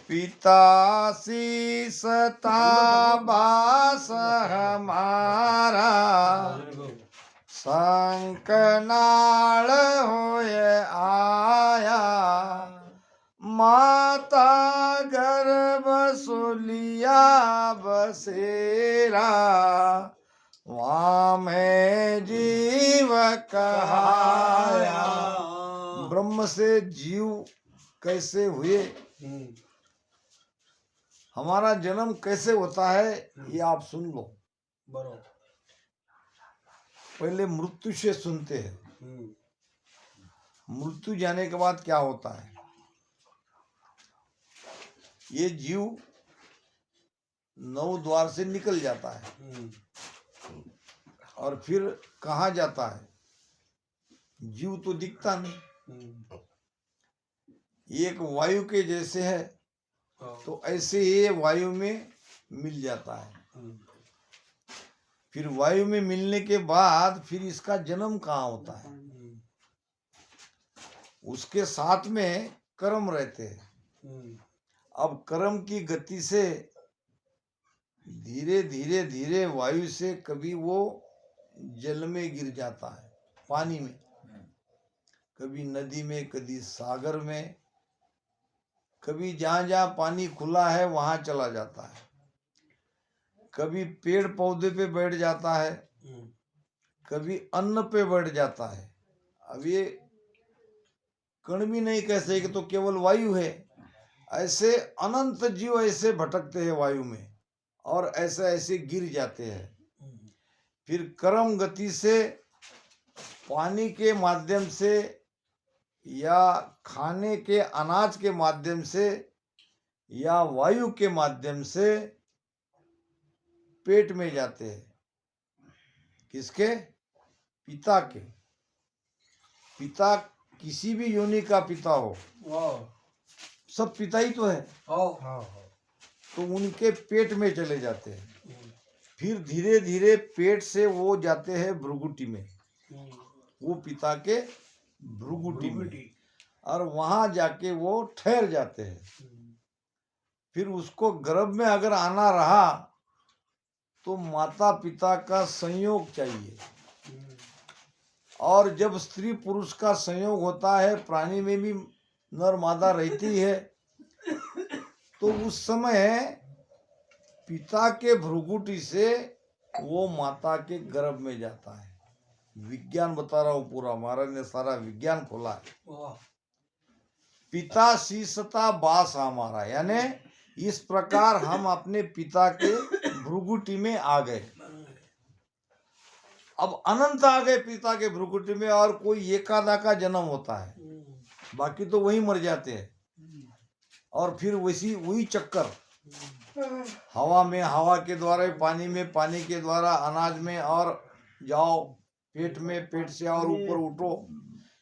पिता सीसता बास हमारा संकनाल होय आया माता गर्भ सुलिया बसेरा वहाँ में जीव कहाया। ब्रह्म से जीव कैसे हुए, हमारा जन्म कैसे होता है ये आप सुन लो। पहले मृत्यु से सुनते हैं। मृत्यु जाने के बाद क्या होता है, ये जीव नौ द्वार से निकल जाता है और फिर कहाँ जाता है, जीव तो दिखता नहीं, एक वायु के जैसे है तो ऐसे ये वायु में मिल जाता है। फिर वायु में मिलने के बाद फिर इसका जन्म कहाँ होता है, उसके साथ में कर्म रहते हैं। अब कर्म की गति से धीरे धीरे धीरे वायु से कभी वो जल में गिर जाता है, पानी में, कभी नदी में, कभी सागर में, कभी जहाँ जहाँ पानी खुला है वहां चला जाता है, कभी पेड़ पौधे पे बैठ जाता है, कभी अन्न पे बैठ जाता है। अब ये कण भी नहीं कह सके तो केवल वायु है। ऐसे अनंत जीव ऐसे भटकते हैं वायु में और ऐसे ऐसे गिर जाते हैं। फिर कर्म गति से पानी के माध्यम से या खाने के अनाज के माध्यम से या वायु के माध्यम से पेट में जाते हैं। किसके? पिता के। पिता किसी भी योनि का पिता हो, सब पिता ही तो है, तो उनके पेट में चले जाते हैं। फिर धीरे धीरे पेट से वो जाते हैं भ्रुगुटी में, वो पिता के भ्रुगुटी में, और वहां जाके वो ठहर जाते हैं। फिर उसको गर्भ में अगर आना रहा तो माता पिता का संयोग चाहिए, और जब स्त्री पुरुष का संयोग होता है, प्राणी में भी नर मादा रहती है, तो उस समय पिता के भ्रुगुटी से वो माता के गर्भ में जाता है। विज्ञान बता रहा हूँ पूरा, महाराज ने सारा विज्ञान खोला है। पिता सीसता बास हमारा, यानी इस प्रकार हम अपने पिता के भ्रुगुटी में आ गए। अब अनंत आ गए पिता के भ्रुकुटी में, और कोई एकादा का जन्म होता है, बाकी तो वही मर जाते हैं। और फिर वही चक्कर, हवा में हवा के द्वारा, पानी में पानी के द्वारा, अनाज में, और जाओ पेट में, पेट से और ऊपर उठो।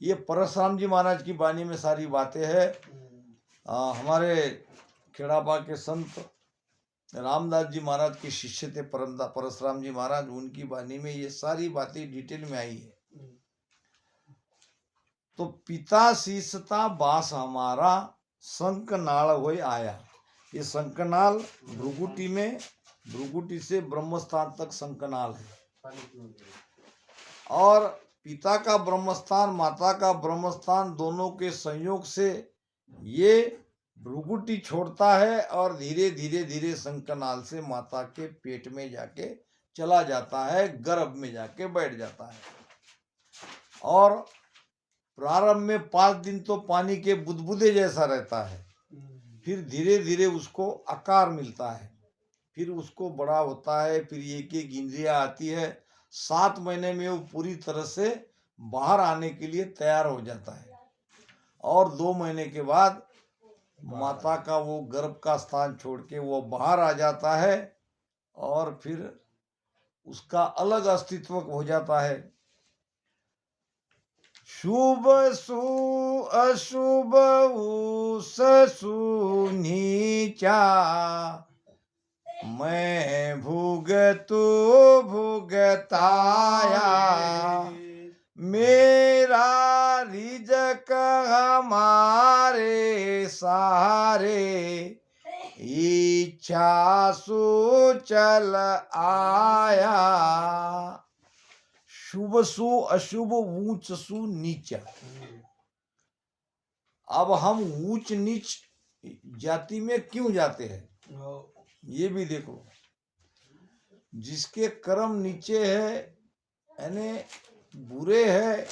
ये परशुराम जी महाराज की वाणी में सारी बातें हैं। हमारे खेड़ाबा के संत रामदास जी महाराज के शिष्य थे परशुराम जी महाराज, उनकी वाणी में ये सारी बातें डिटेल में आई है। तो पिता सीसता बास हमारा शंखनाल होय आया। ये शंखनाल भ्रुगुटी में, भ्रुगुटी से ब्रह्मस्थान तक शंखनाल है। और पिता का ब्रह्मस्थान, माता का ब्रह्मस्थान, दोनों के संयोग से ये भ्रुगुटी छोड़ता है और धीरे धीरे धीरे शंखनाल से माता के पेट में जाके चला जाता है, गर्भ में जाके बैठ जाता है। और प्रारंभ में 5 दिन तो पानी के बुदबुदे जैसा रहता है, फिर धीरे धीरे उसको आकार मिलता है, फिर उसको बड़ा होता है, फिर एक एक इंद्रियां आती है। 7 महीने में वो पूरी तरह से बाहर आने के लिए तैयार हो जाता है, और 2 महीने के बाद माता का वो गर्भ का स्थान छोड़ के वो बाहर आ जाता है, और फिर उसका अलग अस्तित्व हो जाता है। शुभ सु अशुभ उस सु नीचा, मैं भुगतु भुगताया, मेरा रिजक हमारे सारे, इच्छा सु चल आया, शुभ सु अशुभ, ऊंच सु नीचा। अब हम ऊंच नीच जाति में क्यों जाते हैं, ये भी देखो। जिसके कर्म नीचे है यानी बुरे है,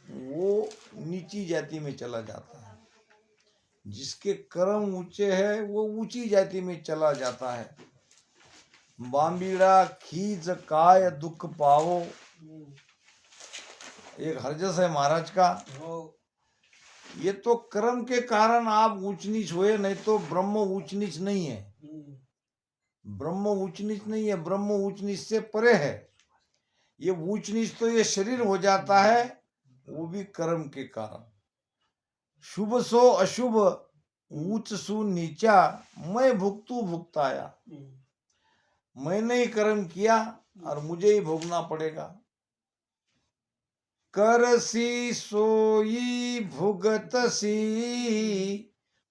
वो नीची जाति में चला जाता है। जिसके कर्म ऊंचे है वो ऊंची जाति में चला जाता है। बांबीड़ा खींच काय दुख पाओ, एक हरजस है महाराज का। ये तो कर्म के कारण आप ऊंच नीच हुए, नहीं तो ब्रह्म ऊंच नीच नहीं है। ब्रह्म ऊंच नीच नहीं है, ब्रह्म ऊंच नीच से परे है। ये ऊंच नीच तो ये शरीर हो जाता है, वो भी कर्म के कारण। शुभ सो अशुभ, ऊंच सु नीचा, मैं भुगतू भुगताया। मैंने ही कर्म किया और मुझे ही भोगना पड़ेगा। करसी सोई भुगतसी,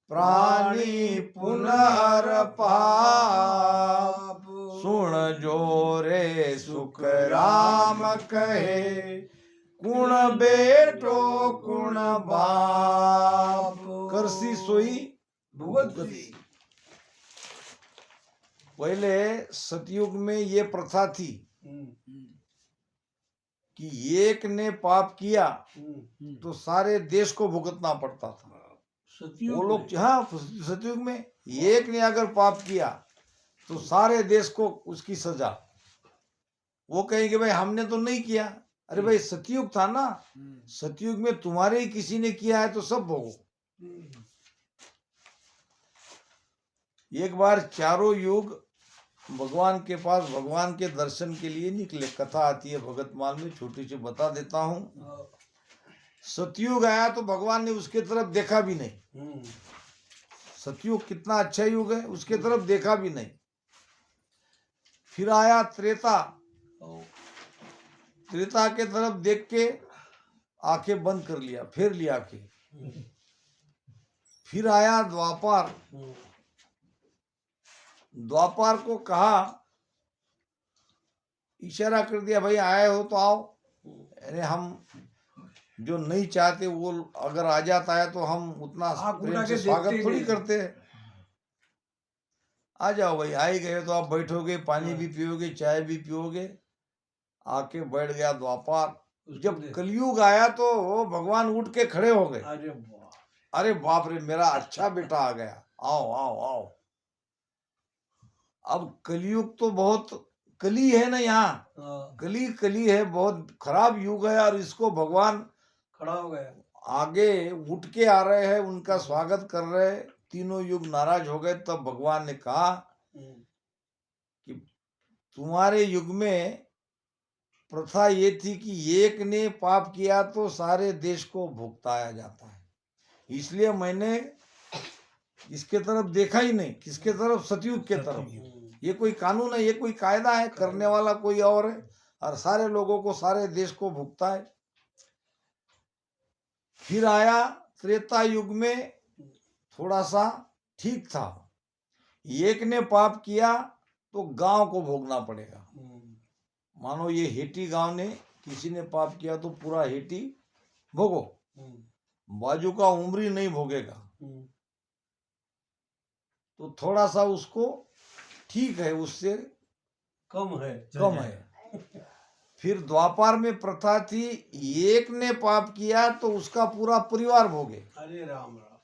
प्राणी पुनर पाप। सुन जो रे सुख राम कहे, कुण बेटो कुण बाप। करसी सोई भुगतसी। पहले सतयुग में ये प्रथा थी कि एक ने पाप किया तो सारे देश को भुगतना पड़ता था। वो लोग, हाँ, सतयुग में एक ने अगर पाप किया तो सारे देश को उसकी सजा। वो कहेंगे भाई हमने तो नहीं किया। अरे भाई सतयुग था ना, सतयुग में तुम्हारे ही किसी ने किया है तो सब भोगो। एक बार चारों युग भगवान के पास भगवान के दर्शन के लिए निकले। कथा आती है भगतमाल में, छोटी सी बता देता हूँ। सतयुग आया तो भगवान ने उसके तरफ देखा भी नहीं। सतयुग कितना अच्छा युग है, उसके तरफ देखा भी नहीं। फिर आया त्रेता, त्रेता के तरफ देख के आंखें बंद कर लिया, फेर लिया आंखें। फिर आया द्वापर, द्वापर को कहा, इशारा कर दिया, भाई आए हो तो आओ। अरे हम जो नहीं चाहते वो अगर आ जाता है तो हम उतना प्रेम से स्वागत थोड़ी करते हैं। आ जाओ भाई, आ ही गए तो आप बैठोगे, पानी भी पियोगे, चाय भी पियोगे। आके बैठ गया द्वापर। जब कलयुग आया तो भगवान उठ के खड़े हो गए। अरे बाप रे, मेरा अच्छा बेटा आ गया, आओ आओ आओ। अब कलयुग तो बहुत कली है ना, यहाँ कली कली है, बहुत खराब युग है। और इसको भगवान खड़ा हो गया, आगे उठ के आ रहे हैं, उनका स्वागत कर रहे हैं। तीनों युग नाराज हो गए। तब भगवान ने कहा कि तुम्हारे युग में प्रथा ये थी कि एक ने पाप किया तो सारे देश को भुगताया जाता है, इसलिए मैंने इसके तरफ देखा ही नहीं। किसके तरफ? सतयुग के तरफ। ये कोई कानून है, ये कोई कायदा है? करने वाला कोई और है और सारे लोगों को, सारे देश को भुगता है। फिर आया त्रेता युग में, थोड़ा सा ठीक था। एक ने पाप किया तो गांव को भोगना पड़ेगा। मानो ये हेटी गांव ने किसी ने पाप किया तो पूरा हेटी भोगो, बाजू का उमरी नहीं भोगेगा। तो थोड़ा सा उसको ठीक है, उससे कम है। फिर द्वापर में प्रथा थी, एक ने पाप किया तो उसका पूरा परिवार भोगे। अरे राम राम,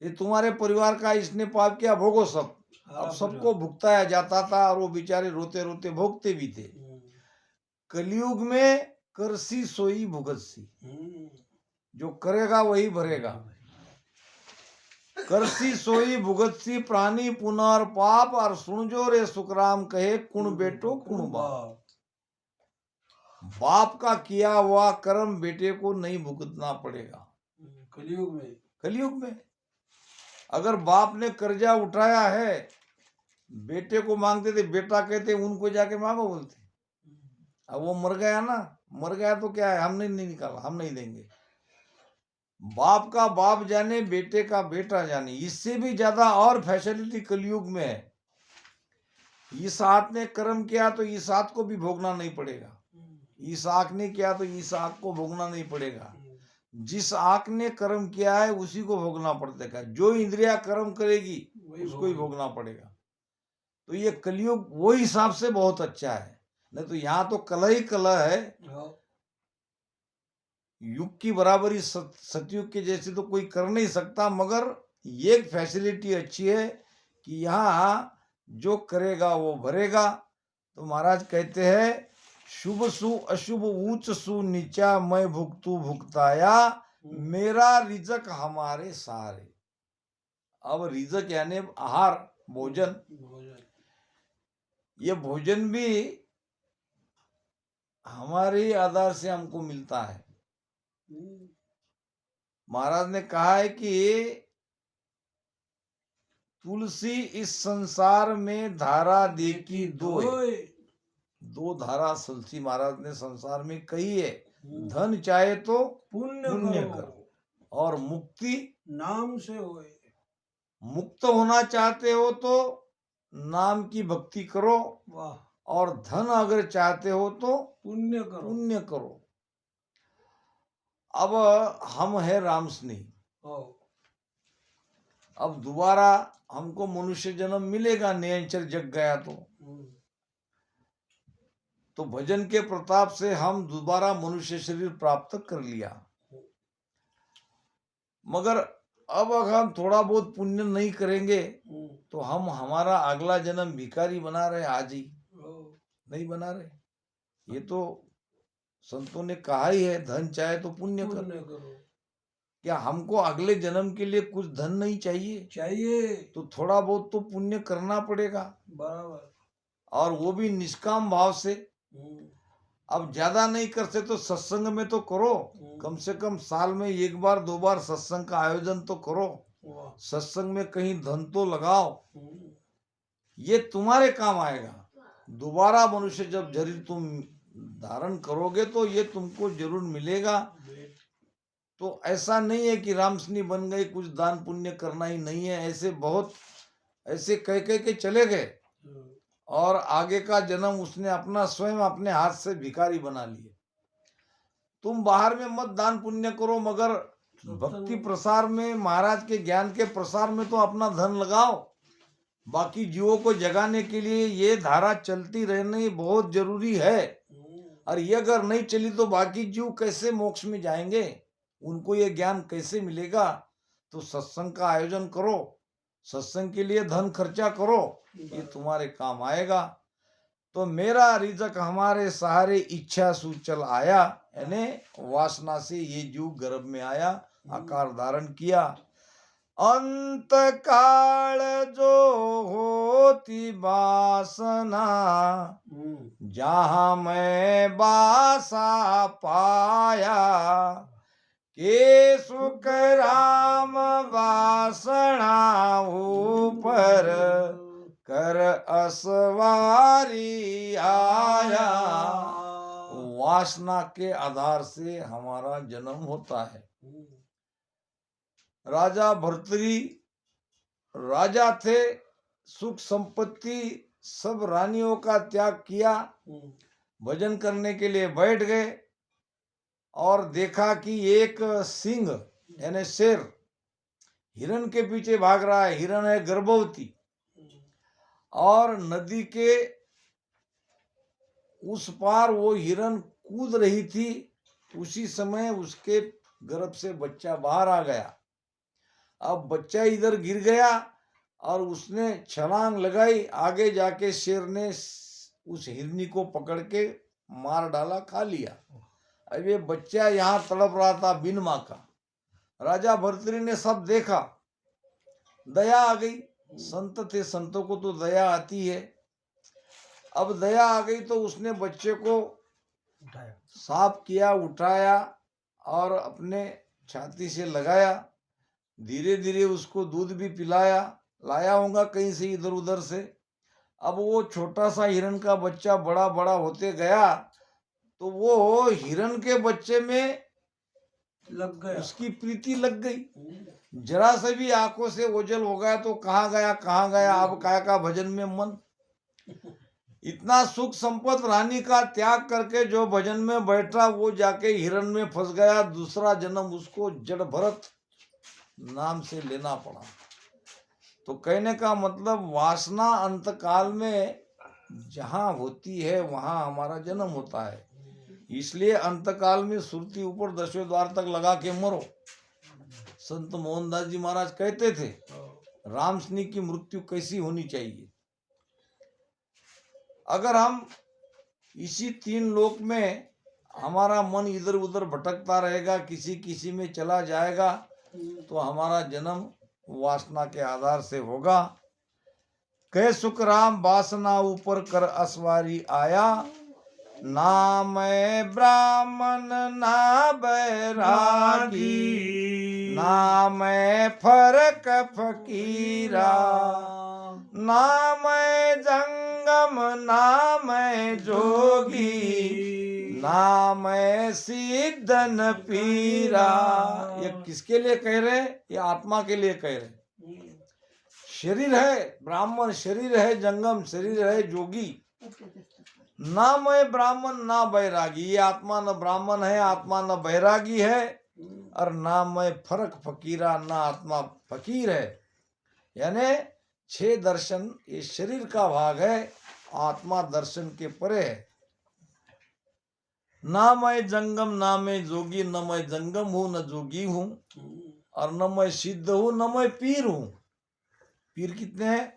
ये तुम्हारे परिवार का, इसने पाप किया, भोगो सब। अब सबको भुगताया जाता था और वो बेचारे रोते रोते भोगते भी थे। कलयुग में करसी सोई भुगतसी, जो करेगा वही भरेगा। करसी सोई भुगतसी, प्राणी पुनर पाप। और सुन जो रे सुखराम कहे, कुण बेटो कुण बाप। बाप का किया हुआ कर्म बेटे को नहीं भुगतना पड़ेगा कलयुग में। अगर बाप ने कर्जा उठाया है, बेटे को मांगते थे, बेटा कहते उनको जाके मांगो बोलते। अब वो मर गया ना, मर गया तो क्या है, हमने नहीं निकाला, हम नहीं देंगे। बाप का बाप जाने, बेटे का बेटा जाने, इससे भी ज्यादा और फैसिलिटी कलयुग में है। इसहाक ने कर्म किया तो इसहाक को भी भोगना नहीं पड़ेगा, इसहाक ने किया तो इसहाक को भोगना नहीं पड़ेगा। जिस आंख ने कर्म किया है उसी को भोगना पड़ेगा। जो इंद्रिया कर्म करेगी उसको ही भोगना पड़ेगा। तो ये कलयुग वो हिसाब से बहुत अच्छा है, नहीं तो यहाँ तो कला ही कला है। युग की बराबरी सतयुग के जैसे तो कोई कर नहीं सकता, मगर ये फैसिलिटी अच्छी है कि यहाँ जो करेगा वो भरेगा। तो महाराज कहते हैं, शुभ सु अशुभ ऊंच सु नीचा मैं भुगतू भुगताया, मेरा रिजक हमारे सहारे। अब रिजक यानी आहार, भोजन। ये भोजन भी हमारे आधार से हमको मिलता है। महाराज ने कहा है कि तुलसी इस संसार में धारा देखी दो धारा तुलसी महाराज ने संसार में कही है। धन चाहे तो पुण्य करो और मुक्ति नाम से होए। मुक्त होना चाहते हो तो नाम की भक्ति करो, वाह। और धन अगर चाहते हो तो पुण्य करो। अब हम है राम स्नेही, अब दोबारा हमको मनुष्य जन्म मिलेगा, नियंचर जग गया तो भजन के प्रताप से हम दोबारा मनुष्य शरीर प्राप्त कर लिया। मगर अब अगर हम थोड़ा बहुत पुण्य नहीं करेंगे तो हम हमारा अगला जन्म भिखारी बना रहे, आज ही नहीं बना रहे। ये तो संतों ने कहा ही है, धन चाहे तो पुण्य करो। क्या हमको अगले जन्म के लिए कुछ धन नहीं चाहिए? तो थोड़ा बहुत तो पुण्य करना पड़ेगा, बराबर, और वो भी निष्काम भाव से। अब ज्यादा नहीं करते तो सत्संग में तो करो, कम से कम साल में एक बार दो बार सत्संग का आयोजन तो करो, सत्संग में कहीं धन तो लगाओ, ये तुम्हारे काम आएगा। दोबारा मनुष्य जब शरीर तुम धारण करोगे तो ये तुमको जरूर मिलेगा। तो ऐसा नहीं है कि रामस्नी बन गए, कुछ दान पुण्य करना ही नहीं है। ऐसे बहुत ऐसे कह के चले गए, और आगे का जन्म उसने अपना स्वयं अपने हाथ से भिखारी बना लिए। तुम बाहर में मत दान पुण्य करो, मगर भक्ति प्रसार में, महाराज के ज्ञान के प्रसार में तो अपना धन लगाओ। बाकी जीवों को जगाने के लिए ये धारा चलती रहनी बहुत जरूरी है। और ये अगर नहीं चली तो बाकी जीव कैसे मोक्ष में जाएंगे, उनको ये ज्ञान कैसे मिलेगा? तो सत्संग का आयोजन करो, सत्संग के लिए धन खर्चा करो, ये तुम्हारे काम आएगा। तो मेरा रिजक हमारे सहारे, इच्छा सु चल आया, यानी वासना से ये जीव गर्भ में आया, आकार धारण किया। अंत काल जो होती वासना, जहाँ मैं बासा पाया, के सुख राम वासना ऊपर कर असवारी आया। वासना के आधार से हमारा जन्म होता है। राजा भर्तृहरि राजा थे, सुख संपत्ति सब रानियों का त्याग किया, भजन करने के लिए बैठ गए, और देखा कि एक सिंह यानी शेर हिरण के पीछे भाग रहा है। हिरण है गर्भवती, और नदी के उस पार वो हिरण कूद रही थी। उसी समय उसके गर्भ से बच्चा बाहर आ गया। अब बच्चा इधर गिर गया और उसने छलांग लगाई, आगे जाके शेर ने उस हिरनी को पकड़ के मार डाला, खा लिया। अब ये बच्चा यहाँ तड़प रहा था बिन माँ का। राजा भर्तृहरि ने सब देखा, दया आ गई। संत थे, संतों को तो दया आती है। अब दया आ गई तो उसने बच्चे को साफ किया, उठाया और अपने छाती से लगाया। धीरे धीरे उसको दूध भी पिलाया, लाया होगा कहीं से इधर उधर से। अब वो छोटा सा हिरण का बच्चा बड़ा बड़ा होते गया, तो वो हिरण के बच्चे में लग गया। उसकी प्रीति लग गई। जरा से भी आंखों से ओझल हो गया तो कहाँ गया अब काय का भजन में मन। इतना सुख संपत रानी का त्याग करके जो भजन में बैठा वो जाके हिरण में फंस गया। दूसरा जन्म उसको जड़ भरत नाम से लेना पड़ा। तो कहने का मतलब वासना अंतकाल में जहां होती है वहां हमारा जन्म होता है। इसलिए अंतकाल में सुरती ऊपर 10वें द्वार तक लगा के मरो। संत मोहनदास जी महाराज कहते थे रामसनी की मृत्यु कैसी होनी चाहिए। अगर हम इसी 3 लोक में हमारा मन इधर उधर भटकता रहेगा, किसी किसी में चला जाएगा, तो हमारा जन्म वासना के आधार से होगा। कह सुख राम वासना ऊपर कर असवारी आया। ना मैं ब्राह्मण ना बैरागी, ना मैं फरक फकीरा, ना मैं जंगम ना मैं जोगी, ना मैं सिद्धन पीरा। ये किसके लिए कह रहे? ये आत्मा के लिए कह रहे। शरीर है ब्राह्मण, शरीर है जंगम, शरीर है जोगी। ना मैं ब्राह्मण ना बैरागी, ये आत्मा न ब्राह्मण है, आत्मा न बैरागी है, और ना मैं फर्क फकीरा, ना आत्मा फकीर है। यानी 6 दर्शन ये शरीर का भाग है, आत्मा दर्शन के परे है। ना मैं जंगम ना मैं जोगी, न मैं जंगम हूं न जोगी हूं, और न मैं सिद्ध हूं न मैं पीर हूं। पीर कितने हैं?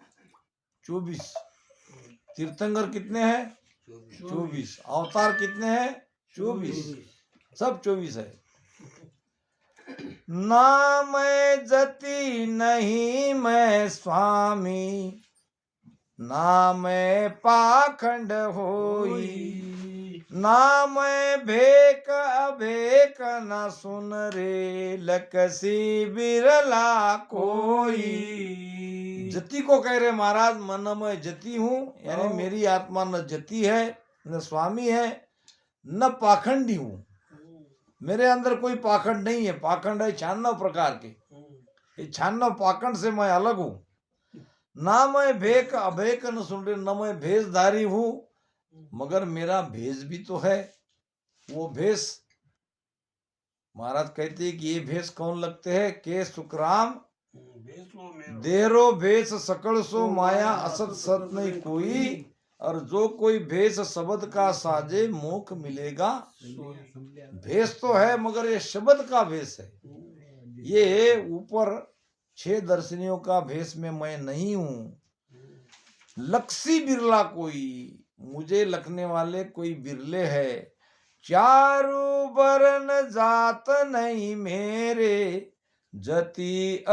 24। तीर्थंकर कितने हैं? 24। अवतार कितने हैं? 24। सब 24 है। ना मैं जति नहीं मैं स्वामी, ना मैं पाखंड होई, ना मैं भेक अभेक न सुन रे, लकसी बिरला कोई। जति को कह रहे महाराज, मन मैं जति हूँ, यानी मेरी आत्मा न जति है न स्वामी है न पाखंडी हूँ। मेरे अंदर कोई पाखंड नहीं है। पाखंड है 96 प्रकार के, ये 96 पाखंड से मैं अलग हूँ। ना मैं भेक अभेक न सुन रहे, न मैं भेषधारी हूँ, मगर मेरा भेष भी तो है। वो भेष महाराज कहते हैं कि ये भेष कौन लगते हैं? के सुखराम देरो भेष सकल सो माया, असत सत नहीं कोई, और जो कोई भेष शब्द का साजे मोख मिलेगा। भेष तो है मगर ये शब्द का भेष है। ये ऊपर 6 दर्शनियों का भेष में मैं नहीं हूँ। लक्सी बिरला कोई, मुझे लखने वाले कोई बिरले है। चारू बरन जात नहीं मेरे, जति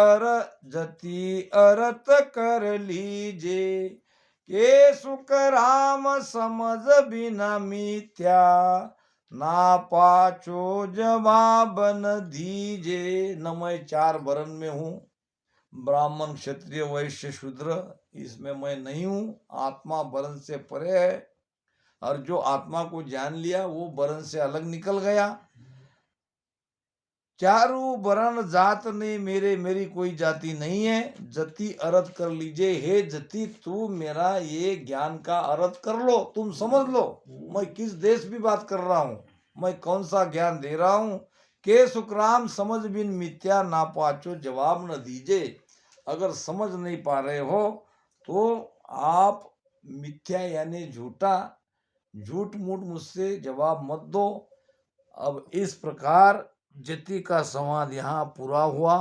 अरत कर लीजे। के सुख राम समझ बिना मिथ्या, ना पाछो जवाब न दीजे। न मैं 4 वर्ण में हूँ, ब्राह्मण क्षत्रिय वैश्य शूद्र, इसमें मैं नहीं हूँ। आत्मा वर्ण से परे है, और जो आत्मा को जान लिया वो वर्ण से अलग निकल गया। चारू वर्ण जात ने मेरे, मेरी कोई जाति नहीं है। जति अर्थ कर लीजिए। हे जति, तू मेरा ये ज्ञान का अर्थ कर लो, तुम समझ लो मैं किस देश की बात कर रहा हूँ, मैं कौन सा ज्ञान दे रहा हूँ। के सुखराम समझ बिन मिथ्या, ना पाचो जवाब न दीजे। अगर समझ नहीं पा रहे हो तो आप मिथ्या यानी झूठा, झूठ मूठ मुझसे जवाब मत दो। अब इस प्रकार जति का संवाद यहाँ पूरा हुआ।